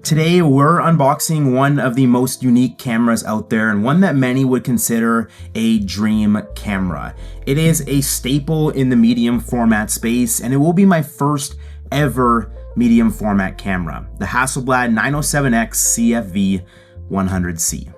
Today we're unboxing one of the most unique cameras out there and one that many would consider a dream camera. It is a staple in the medium format space and it will be my first ever medium format camera, the Hasselblad 907x CFV 100C.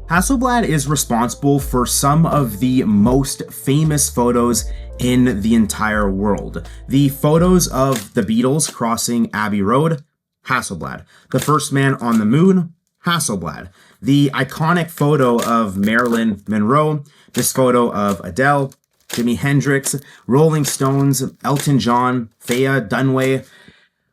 Hasselblad is responsible for some of the most famous photos in the entire world. The photos of the Beatles crossing Abbey Road, Hasselblad. The first man on the moon, Hasselblad. The iconic photo of Marilyn Monroe, this photo of Adele, Jimi Hendrix, Rolling Stones, Elton John, Faye Dunaway,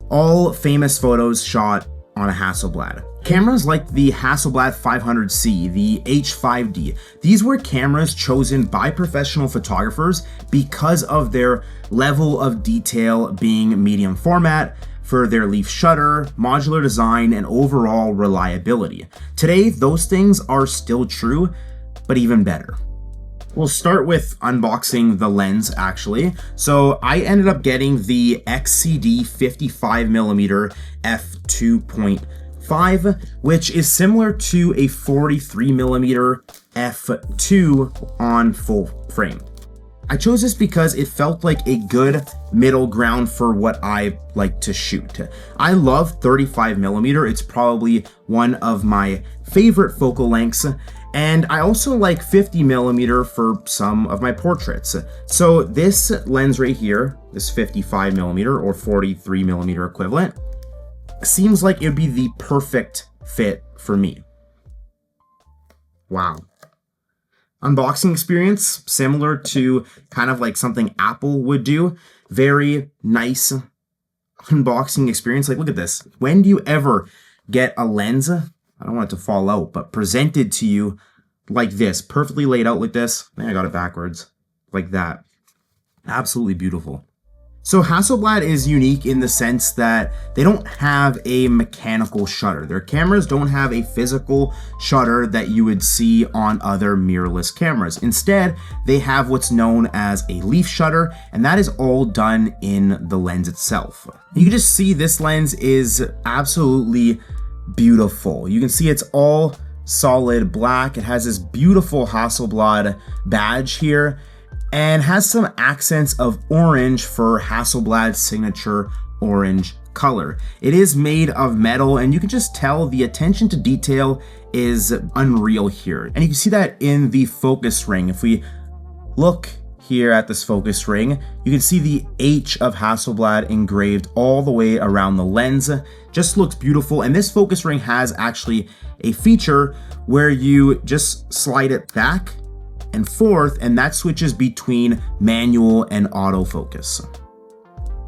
all famous photos shot on a Hasselblad. Cameras like the Hasselblad 500C, the H5D, these were cameras chosen by professional photographers because of their level of detail being medium format, for their leaf shutter, modular design, and overall reliability. Today, those things are still true, but even better. We'll start with unboxing the lens actually. So I ended up getting the XCD 55mm f2.5, which is similar to a 43mm f2 on full frame. I chose this because it felt like a good middle ground for what I like to shoot. I love 35mm, it's probably one of my favorite focal lengths, and I also like 50mm for some of my portraits. So this lens right here, this 55mm or 43mm equivalent, seems like it would be the perfect fit for me. Wow. Unboxing experience, similar to kind of like something Apple would do. Very nice unboxing experience. Like, look at this. When do you ever get a lens, I don't want it to fall out, but presented to you like this, perfectly laid out like this? I think I got it backwards, like that. Absolutely beautiful. So Hasselblad is unique in the sense that they don't have a mechanical shutter. Their cameras don't have a physical shutter that you would see on other mirrorless cameras. Instead, they have what's known as a leaf shutter, and that is all done in the lens itself. You can just see this lens is absolutely beautiful. You can see it's all solid black. It has this beautiful Hasselblad badge here, and has some accents of orange for Hasselblad's signature orange color. It is made of metal, and you can just tell the attention to detail is unreal here. And you can see that in the focus ring. If we look here at this focus ring, you can see the H of Hasselblad engraved all the way around the lens. Just looks beautiful, and this focus ring has actually a feature where you just slide it back and forth, and that switches between manual and autofocus.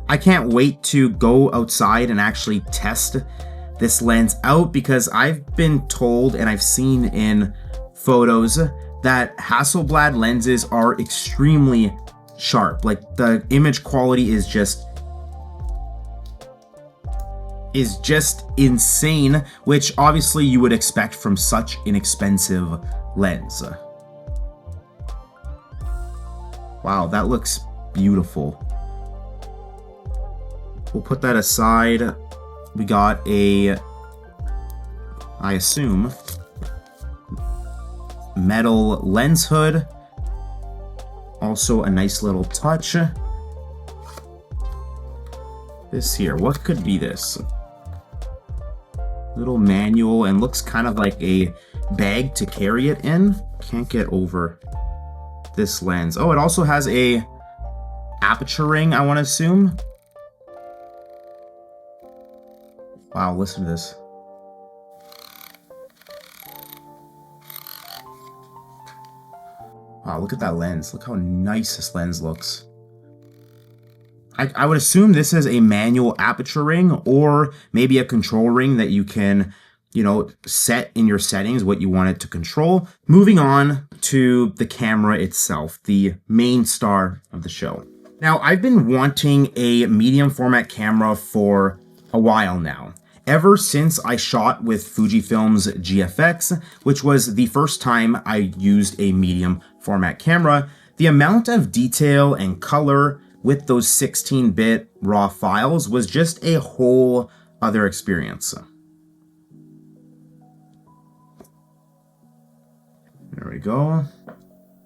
I can't wait to go outside and actually test this lens out, because I've been told and I've seen in photos that Hasselblad lenses are extremely sharp. Like, the image quality is just insane, which obviously you would expect from such an expensive lens. Wow, that looks beautiful. We'll put that aside. We got a, I assume, metal lens hood. Also a nice little touch. This here, what could be this? Little manual, and looks kind of like a bag to carry it in. Can't get over this lens. Oh, it also has a aperture ring, I want to assume. Wow, listen to this. Wow, look at that lens. Look how nice this lens looks. I would assume this is a manual aperture ring, or maybe a control ring that you can, set in your settings what you want it to control. Moving on to the camera itself, the main star of the show. Now, I've been wanting a medium format camera for a while now. Ever since I shot with Fujifilm's GFX, which was the first time I used a medium format camera, the amount of detail and color with those 16-bit raw files was just a whole other experience. There we go.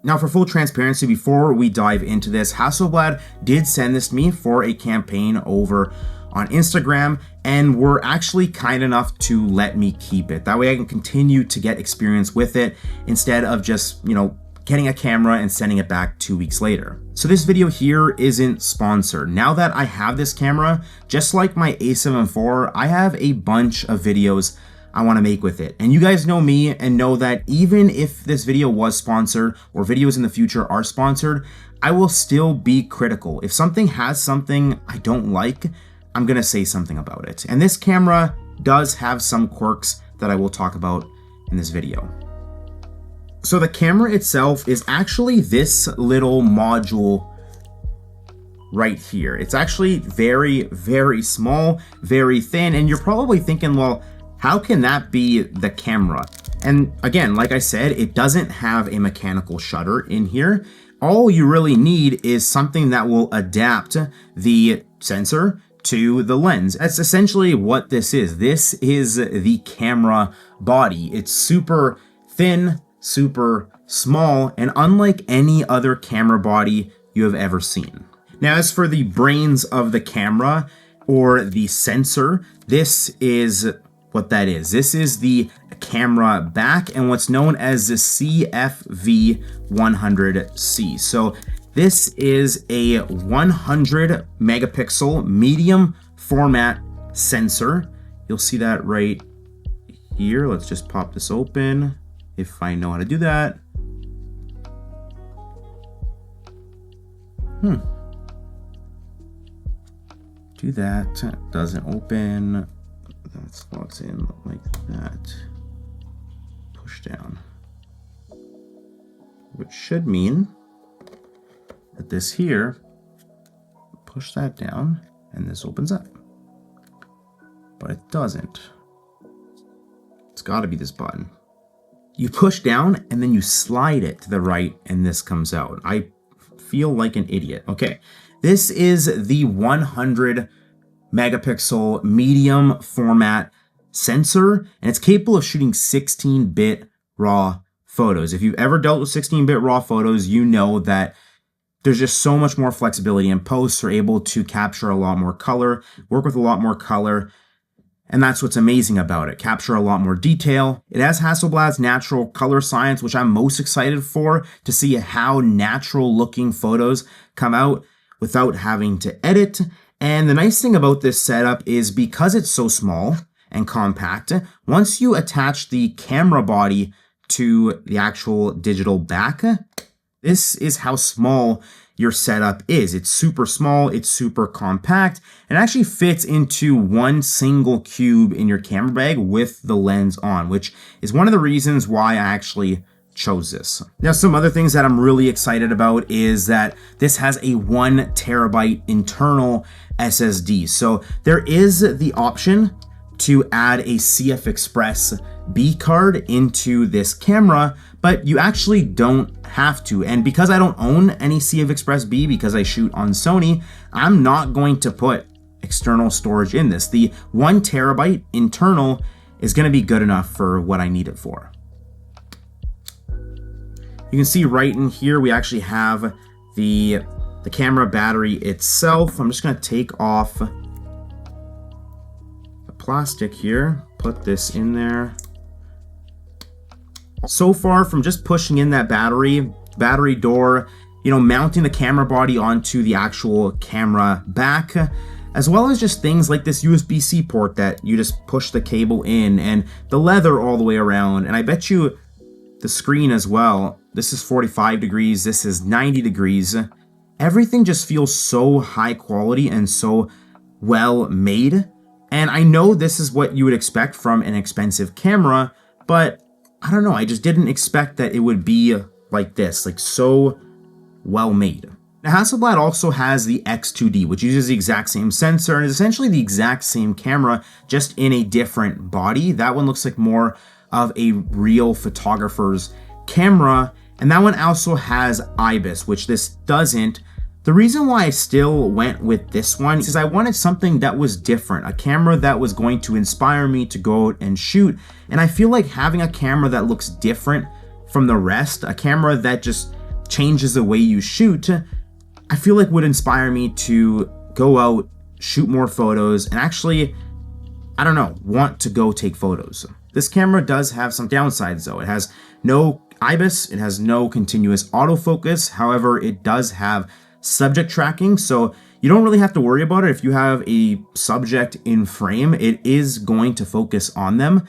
Now, for full transparency, before we dive into this, Hasselblad did send this to me for a campaign over on Instagram, and were actually kind enough to let me keep it. That way I can continue to get experience with it instead of just, getting a camera and sending it back 2 weeks later. So this video here isn't sponsored. Now that I have this camera, just like my A7 IV, I have a bunch of videos I want to make with it. And you guys know me and know that even if this video was sponsored or videos in the future are sponsored, I will still be critical. If something has something I don't like, I'm going to say something about it. And this camera does have some quirks that I will talk about in this video. So the camera itself is actually this little module right here. It's actually very, very small, very thin, and you're probably thinking, well, how can that be the camera? And again, like I said, it doesn't have a mechanical shutter in here. All you really need is something that will adapt the sensor to the lens. That's essentially what this is. This is the camera body. It's super thin, super small, and unlike any other camera body you have ever seen. Now, as for the brains of the camera or the sensor, this is what that is. This is the camera back and what's known as the CFV 100C. So this is a 100 megapixel medium format sensor. You'll see that right here. Let's just pop this open if I know how to do that. Do that. Doesn't open. That slots in like that. Push down. Which should mean that this here, push that down and this opens up. But it doesn't. It's got to be this button. You push down and then you slide it to the right and this comes out. I feel like an idiot. Okay, this is the 100 megapixel medium format sensor, and it's capable of shooting 16-bit raw photos. If you've ever dealt with 16-bit raw photos, you know that there's just so much more flexibility, and posts are able to capture a lot more color, work with a lot more color, and that's what's amazing about it. Capture a lot more detail. It has Hasselblad's natural color science, which I'm most excited for, to see how natural looking photos come out without having to edit. And the nice thing about this setup is because it's so small and compact, once you attach the camera body to the actual digital back, this is how small your setup is. It's super small, it's super compact, and actually fits into one single cube in your camera bag with the lens on, which is one of the reasons why I actually chose this. Now, some other things that I'm really excited about is that this has a 1 terabyte internal SSD. So there is the option to add a CF Express B card into this camera, but you actually don't have to. And because I don't own any CF Express B because I shoot on Sony, I'm not going to put external storage in this. The 1 terabyte internal is going to be good enough for what I need it for. You can see right in here, we actually have the camera battery itself. I'm just going to take off the plastic here, put this in there. So far from just pushing in that battery door, mounting the camera body onto the actual camera back, as well as just things like this USB-C port that you just push the cable in, and the leather all the way around. And I bet you the screen as well. This is 45 degrees, this is 90 degrees. Everything just feels so high quality and so well made. And I know this is what you would expect from an expensive camera, but I don't know, I just didn't expect that it would be like this, like so well made. Now, Hasselblad also has the X2D, which uses the exact same sensor and is essentially the exact same camera, just in a different body. That one looks like more of a real photographer's camera, and that one also has IBIS, which this doesn't, The reason why I still went with this one is I wanted something that was different, a camera that was going to inspire me to go out and shoot. And I feel like having a camera that looks different from the rest, a camera that just changes the way you shoot, I feel like would inspire me to go out, shoot more photos, and actually, I don't know, want to go take photos. This camera does have some downsides though. It has no IBIS, it has no continuous autofocus. However, it does have subject tracking, so you don't really have to worry about it. If you have a subject in frame, it is going to focus on them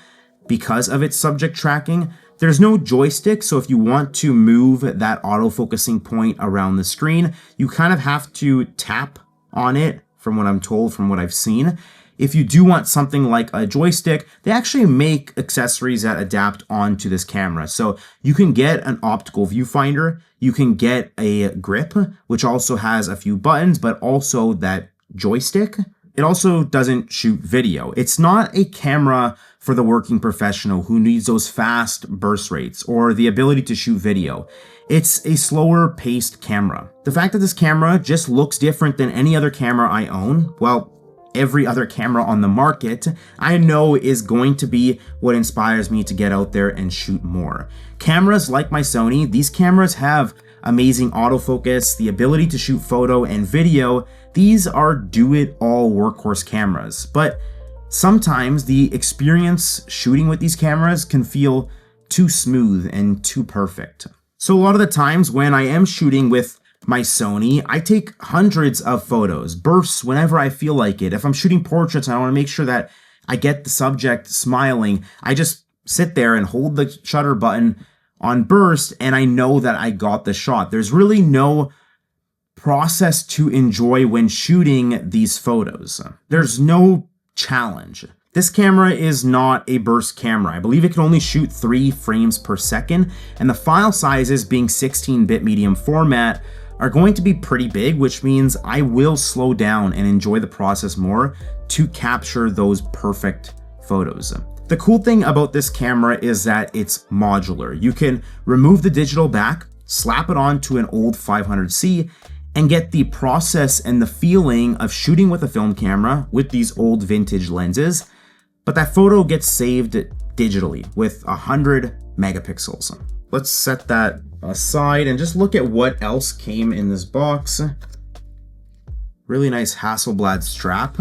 because of its subject tracking. There's no joystick, so if you want to move that autofocusing point around the screen, you kind of have to tap on it, from what I'm told, from what I've seen. If you do want something like a joystick, they actually make accessories that adapt onto this camera. So you can get an optical viewfinder, you can get a grip, which also has a few buttons, but also that joystick. It also doesn't shoot video. It's not a camera for the working professional who needs those fast burst rates or the ability to shoot video. It's a slower paced camera. The fact that this camera just looks different than any other camera I own, well, every other camera on the market, I know is going to be what inspires me to get out there and shoot more. Cameras like my Sony, these cameras have amazing autofocus, the ability to shoot photo and video. These are do-it-all workhorse cameras, but sometimes the experience shooting with these cameras can feel too smooth and too perfect. So a lot of the times when I am shooting with my Sony, I take hundreds of photos, bursts whenever I feel like it. If I'm shooting portraits and I want to make sure that I get the subject smiling, I just sit there and hold the shutter button on burst and I know that I got the shot. There's really no process to enjoy when shooting these photos. There's no challenge. This camera is not a burst camera. I believe it can only shoot 3 frames per second, and the file sizes, being 16-bit medium format, are going to be pretty big, which means I will slow down and enjoy the process more to capture those perfect photos. The cool thing about this camera is that it's modular. You can remove the digital back, slap it onto an old 500C, and get the process and the feeling of shooting with a film camera with these old vintage lenses, but that photo gets saved digitally with 100 megapixels. Let's set that aside and just look at what else came in this box. Really nice Hasselblad strap.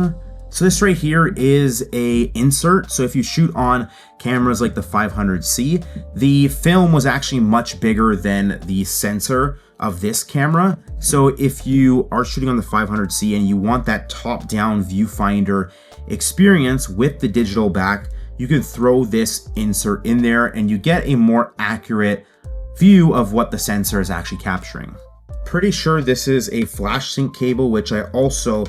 So this right here is a insert. So if you shoot on cameras like the 500C, the film was actually much bigger than the sensor of this camera. So if you are shooting on the 500C and you want that top-down viewfinder experience with the digital back, you can throw this insert in there and you get a more accurate view of what the sensor is actually capturing. Pretty sure this is a flash sync cable, which I also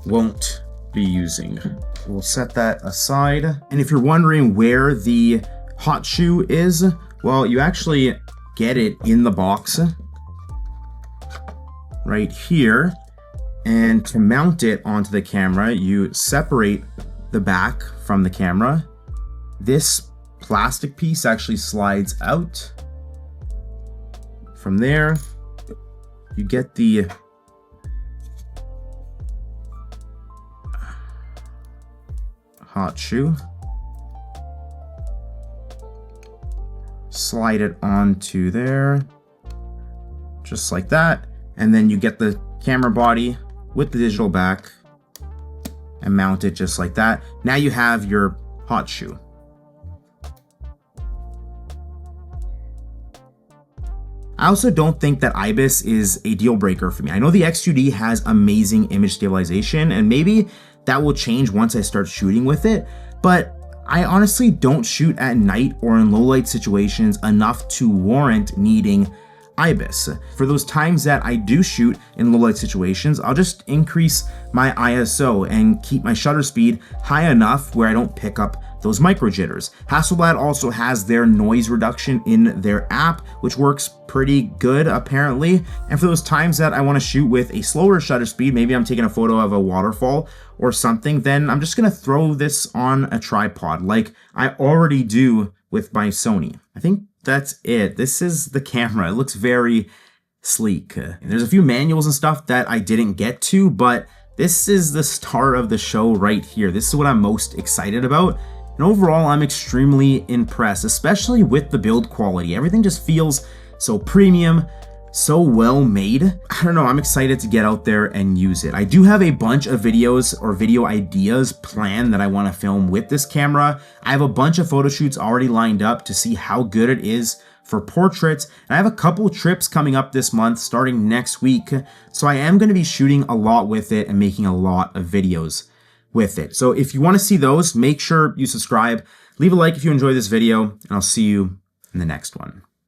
won't be using. We'll set that aside. And if you're wondering where the hot shoe is, well, you actually get it in the box right here. And to mount it onto the camera, you separate the back from the camera. This plastic piece actually slides out. From there, you get the hot shoe. Slide it onto there, just like that. And then you get the camera body with the digital back and mount it just like that. Now you have your hot shoe. I also don't think that IBIS is a deal breaker for me. I know the XCD has amazing image stabilization, and maybe that will change once I start shooting with it, but I honestly don't shoot at night or in low light situations enough to warrant needing IBIS. For those times that I do shoot in low light situations, I'll just increase my ISO and keep my shutter speed high enough where I don't pick up those micro jitters. Hasselblad also has their noise reduction in their app, which works pretty good apparently. And for those times that I want to shoot with a slower shutter speed, maybe I'm taking a photo of a waterfall or something, then I'm just gonna throw this on a tripod like I already do with my Sony. I think that's it. This is the camera. It looks very sleek. There's a few manuals and stuff that I didn't get to, but this is the star of the show right here. This is what I'm most excited about. And overall, I'm extremely impressed, especially with the build quality. Everything just feels so premium, so well made. I don't know, I'm excited to get out there and use it. I do have a bunch of videos or video ideas planned that I want to film with this camera. I have a bunch of photo shoots already lined up to see how good it is for portraits. And I have a couple trips coming up this month starting next week. So I am going to be shooting a lot with it and making a lot of videos with it. So if you want to see those, make sure you subscribe, leave a like if you enjoy this video, and I'll see you in the next one.